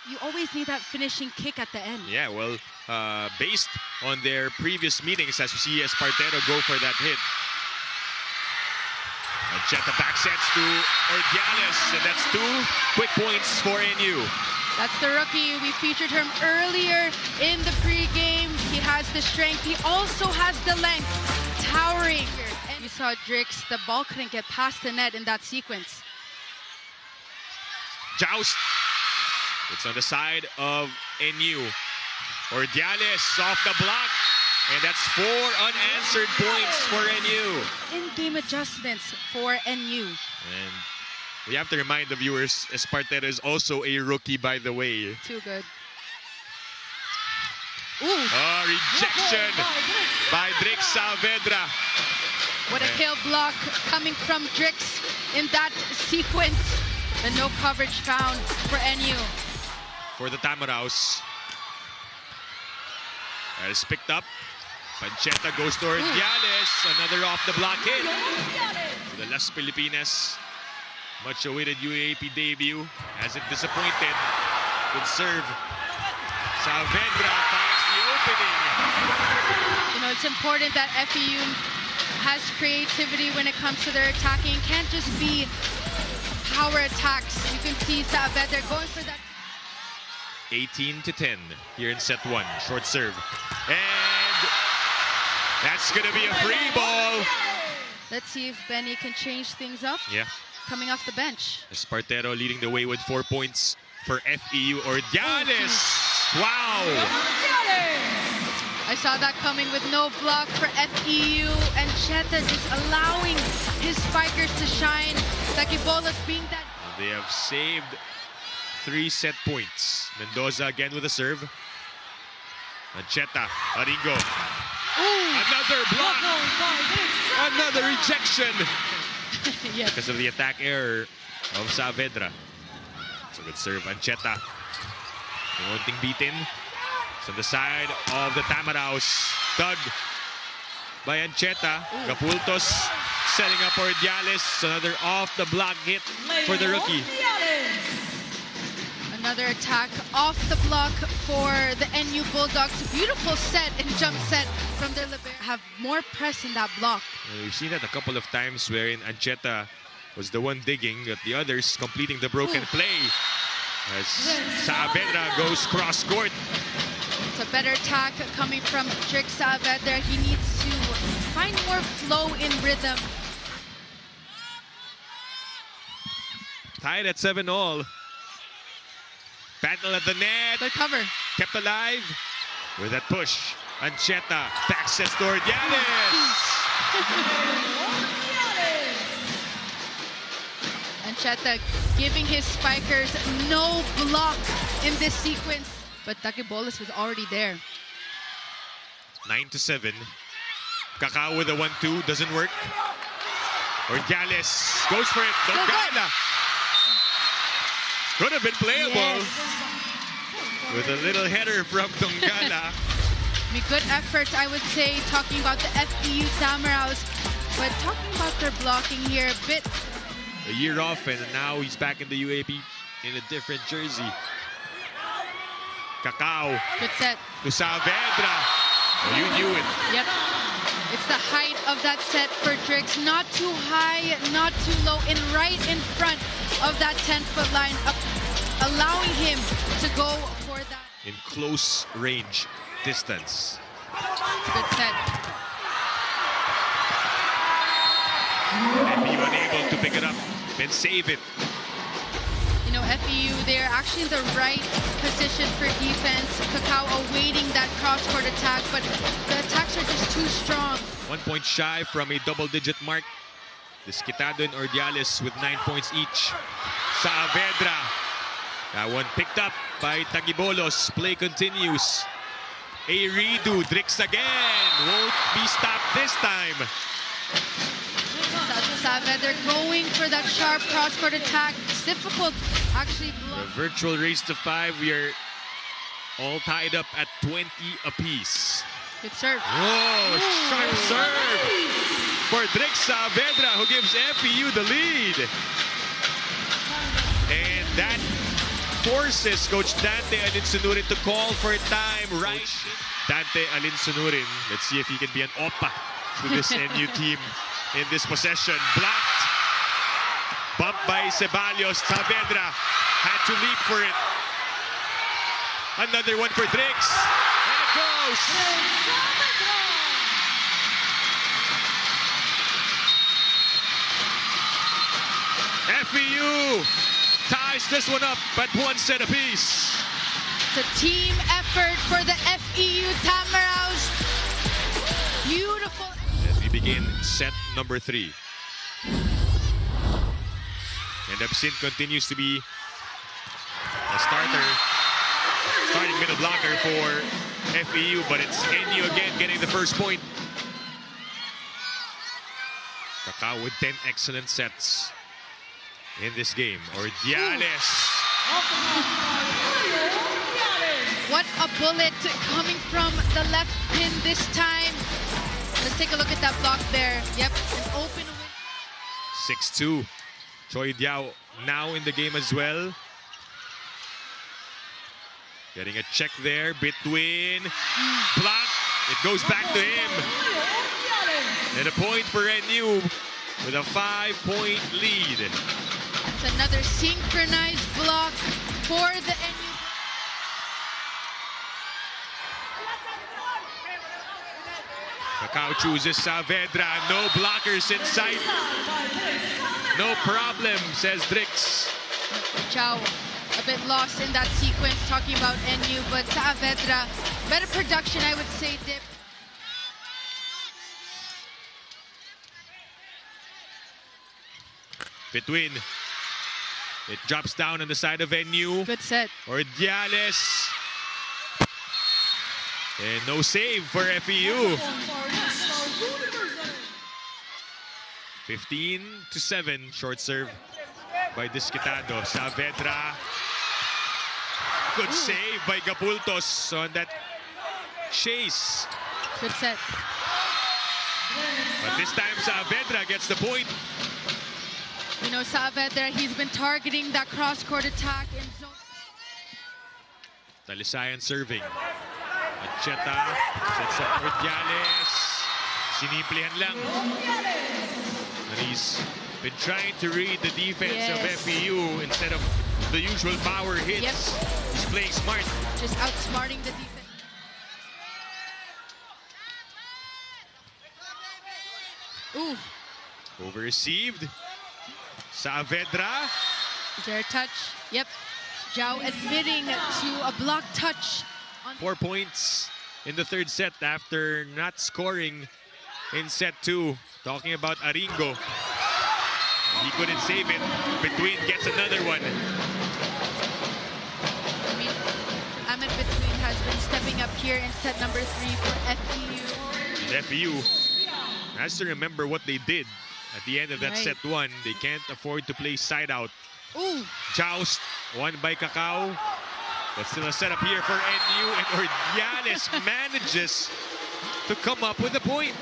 you always need that finishing kick at the end. Yeah, well, based on their previous meetings, as you see Espartero go for that hit. Ancheta back sets to Ordiales, and that's 2 quick points for NU. That's the rookie. We featured him earlier in the pregame. He has the strength. He also has the length. Towering. And you saw DRYX, the ball couldn't get past the net in that sequence. Joust. It's on the side of NU. Ordiales off the block. And that's 4 unanswered points for NU. In-game adjustments for NU. And we have to remind the viewers, Espartero is also a rookie, by the way. Too good. Ooh. Oh, rejection by DRYX SAAVEDRA. What a kill block coming from DRYX in that sequence. The no coverage found for NU. For the Tamaraws. That is picked up. Pancheta goes to Ordiales. Another off the block hit. The Las Pilipinas. Much awaited UAAP debut. Hasn't disappointed. Good serve. Saavedra finds the opening. You know, it's important that FEU has creativity when it comes to their attacking. It can't just be power attacks. You can see Saavedra going for that. 18-10 here in set 1. Short serve. And that's going to be a free ball. Let's see if Benny can change things up. Yeah. Coming off the bench. Espartero leading the way with 4 points for FEU. Ordiales. Wow. I saw that coming with no block for FEU. And Cheta just allowing his spikers to shine. Taquibolas being that. They have saved 3 set points. Mendoza again with a serve. Ancheta, Aringo. Another block. Another rejection. Yes. Because of the attack error of Saavedra. It's a good serve. Ancheta. One thing beaten. It's on the side of the Tamaraws. Dug by Ancheta. Gapultos setting up Ordiales. Another off the block hit for the rookie. Another attack off the block for the NU Bulldogs. Beautiful set and jump set from their libero. Have more press in that block. We've seen that a couple of times wherein Ancheta was the one digging, but the others completing the broken play. As Saavedra goes cross court. It's a better attack coming from DRYX Saavedra. He needs to find more flow in rhythm. Tied at 7-all. Battle at the net. Good cover. Kept alive with that push. Ancheta back sets to Ordiales. Ancheta giving his spikers no block in this sequence. But Taquibolas was already there. 9-7. Kakao with a 1-2. Doesn't work. Ordiales goes for it. Dongala. Could have been playable. Yes. With a little header from Dongala. I mean, good effort, I would say, talking about the FEU Tamaraws. But talking about their blocking here, a bit. A year off, and now he's back in the UAAP in a different jersey. Kakao. Good set. To Saavedra. Oh, you knew it. Yep. It's the height of that set for DRYX. Not too high, not too low, and right in front of that 10-foot line, allowing him to go for that. In close range distance. Good set. FEU unable to pick it up and save it. You know, FEU, they're actually in the right position for defense. Kakao awaiting that cross-court attack, but the attacks are just too strong. 1 point shy from a double-digit mark. Desquitado and Ordiales with 9 points each. Saavedra. That one picked up by Taquibolos. Play continues. A redo. DRYX again. Won't be stopped this time. Saavedra going for that sharp cross-court attack. It's difficult, actually. A virtual race to 5. We are all tied up at 20 apiece. Good serve. Oh, sharp serve for DRYX Saavedra, who gives FEU the lead. And that forces Coach Dante Alinsunurin to call for time right. Dante Alinsunurin, let's see if he can be an oppa to this NU team in this possession. Blocked. Bumped by Ceballos. Saavedra had to leap for it. Another one for DRYX. And it goes. FEU ties this one up at one set apiece. It's a team effort for the FEU Tamaraws. Beautiful. As we begin set number 3. And Absinthe continues to be a starting middle blocker for FEU, but it's NU again getting the first point. Kakao with 10 excellent sets in this game. Ordiales. What a bullet coming from the left pin this time. Let's take a look at that block there. Yep, an open win. 6-2. Choi Diao now in the game as well. Getting a check there between. Block. It goes back to him. And a point for NU with a 5-point lead. It's another synchronized block for the NU. Kakao chooses Saavedra. No blockers in sight. No problem, says DRYX. Chow a bit lost in that sequence talking about NU, but Saavedra, better production, I would say, Dip. Between. It drops down on the side of NU. Good set. Ordiales. And no save for FEU. 15-7. Short serve by Disquitado. Saavedra. Good save by Gapultos on that chase. Good set. But this time Saavedra gets the point. You know, Saavedra, he's been targeting that cross-court attack in zone. Talisayan serving. Acheta sets up Ordiales. Sinimplihan lang. And he's been trying to read the defense of FEU instead of the usual power hits. Yep. He's playing smart. Just outsmarting the defense. Ooh. Over received. Saavedra. Is there a touch? Yep. Zhao admitting to a block touch. 4 points in the third set after not scoring in set 2. Talking about Aringo. He couldn't save it. Between gets another one. I mean, Ahmed Between has been stepping up here in set number 3 for FEU. FEU has to remember what they did at the end of that set 1. They can't afford to play side out. Ooh. Joust, won by Kakao. But still a setup here for NU, and Ordiales manages to come up with a point.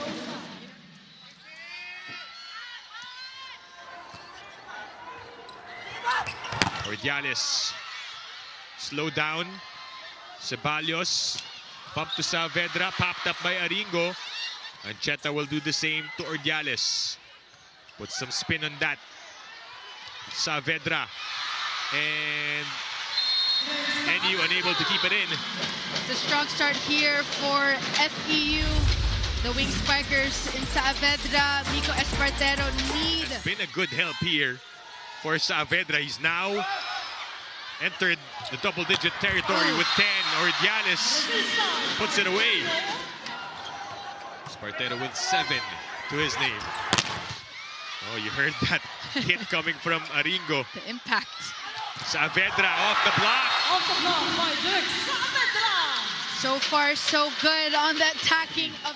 Ordiales, slow down. Ceballos, pump to Saavedra, popped up by Aringo. Ancheta will do the same to Ordiales. Put some spin on that. Saavedra. And NU unable to keep it in. It's a strong start here for FEU. The wing spikers in Saavedra, Miko Espartero need. It's been a good help here for Saavedra. He's now entered the double-digit territory with 10. Ordiales puts it away. Espartero with 7 to his name. Oh, you heard that hit coming from Aringo. The impact. Saavedra off the block. Off the block by DRYX Saavedra. So far, so good on the attacking of.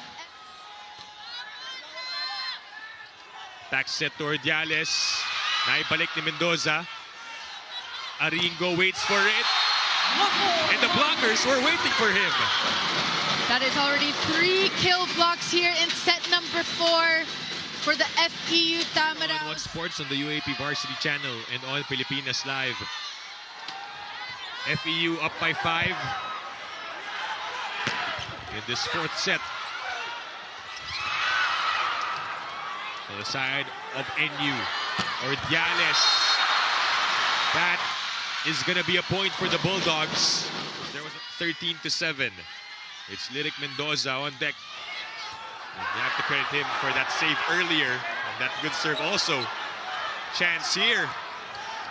Back set to Ordiales. Naibalik ni Mendoza. Aringo waits for it. And the blockers were waiting for him. That is already 3 kill blocks here in set number 4 for the FEU Tamaraws. On Sports on the UAAP Varsity Channel and on Pilipinas Live. FEU up by 5 in this fourth set. To the side of NU. Ordiales. That is going to be a point for the Bulldogs. There was a 13-7. It's Lyric Mendoza on deck. You have to credit him for that save earlier. And that good serve also. Chance here.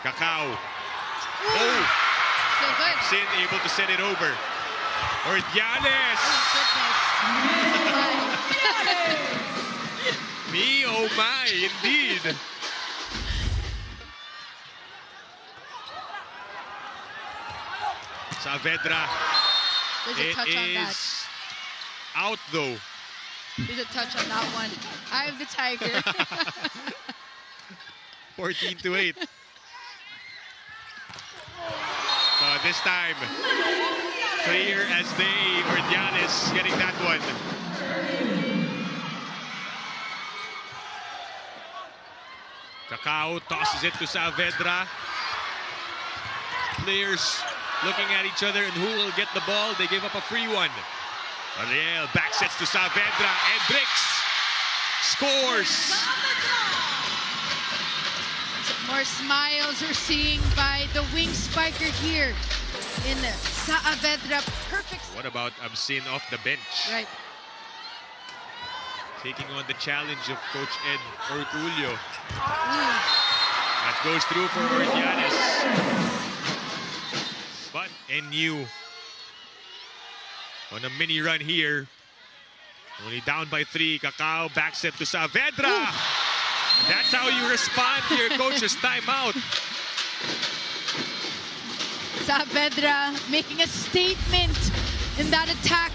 Cacao. Oh! So good. Sin able to set it over. Ordiales! Me, oh my, indeed. Saavedra. There's a touch on that. Out though. There's a touch on that one. I have the Tiger. 14-8. This time, clear as day. Ordiales getting that one. Cacao tosses it to Saavedra. Players looking at each other and who will get the ball. They give up a free one. Ariel back sets to Saavedra and DRYX scores. More smiles we're seeing by the wing spiker here in Saavedra. Perfect. What about Absin off the bench? Right. Taking on the challenge of Coach Ed Ortulio. That goes through for Ordiales. But NU on a mini run here. Only down by 3. Cacao back set to Saavedra. That's how you respond to your coach's timeout. Saavedra making a statement in that attack.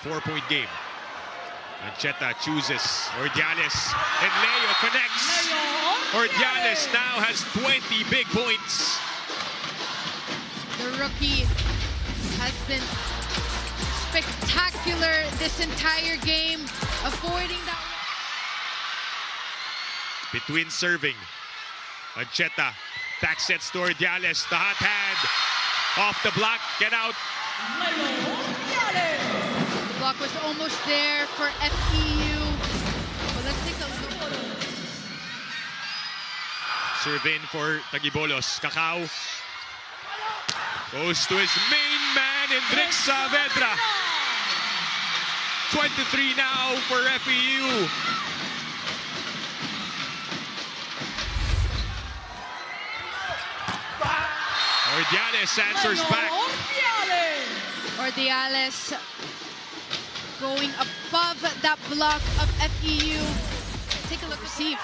4-point game. Ancheta chooses Ordiales and Leo connects. Ordiales now has 20 big points. The rookie has been spectacular this entire game, avoiding that. Between serving, Ancheta back sets to Ordiales. The hot hand off the block, get out. The block was almost there for FEU. But let's take a look. Serve in for Tagibolos. Cacao goes to his main man in DRYX Saavedra. 23 now for FEU. Ordiales answers back. Ordiales going above that block of FEU. Take a look, receive.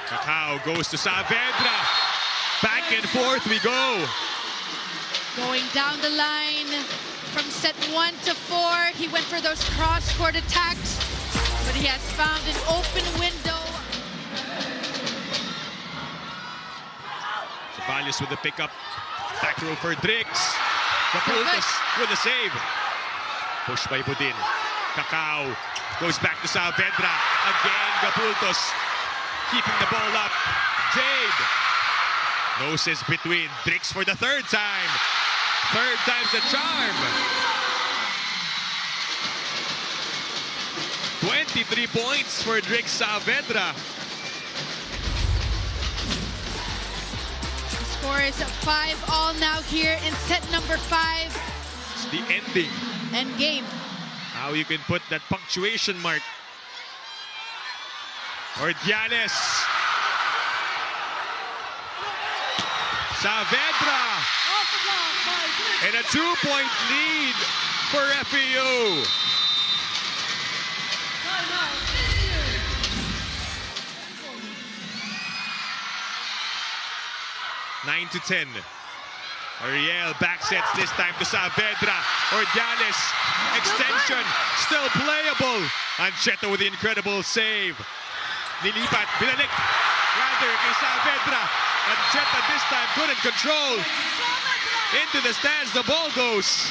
Cacao goes to Saavedra. Back and forth we go. Going down the line from set 1 to 4. He went for those cross-court attacks, but he has found an open window. Ceballos with the pickup. Back row for DRYX. Gapultos with a save. Push by Budin. Cacao goes back to Saavedra. Again, Gapultos keeping the ball up. Jade. Noses between. DRYX for the third time. Third time's the charm. 23 points for DRYX Saavedra. The score is 5-all now here in set number 5. It's the ending. End game. How you can put that punctuation mark. Ordiales. Saavedra. And a 2-point lead for FEU. 9-10. Ariel back sets this time to Saavedra. Ordiales, extension, still playable. Ancheta with the incredible save. Nilipat, binalik. Rather kay Saavedra. Ancheta this time couldn't control. Into the stands, the ball goes.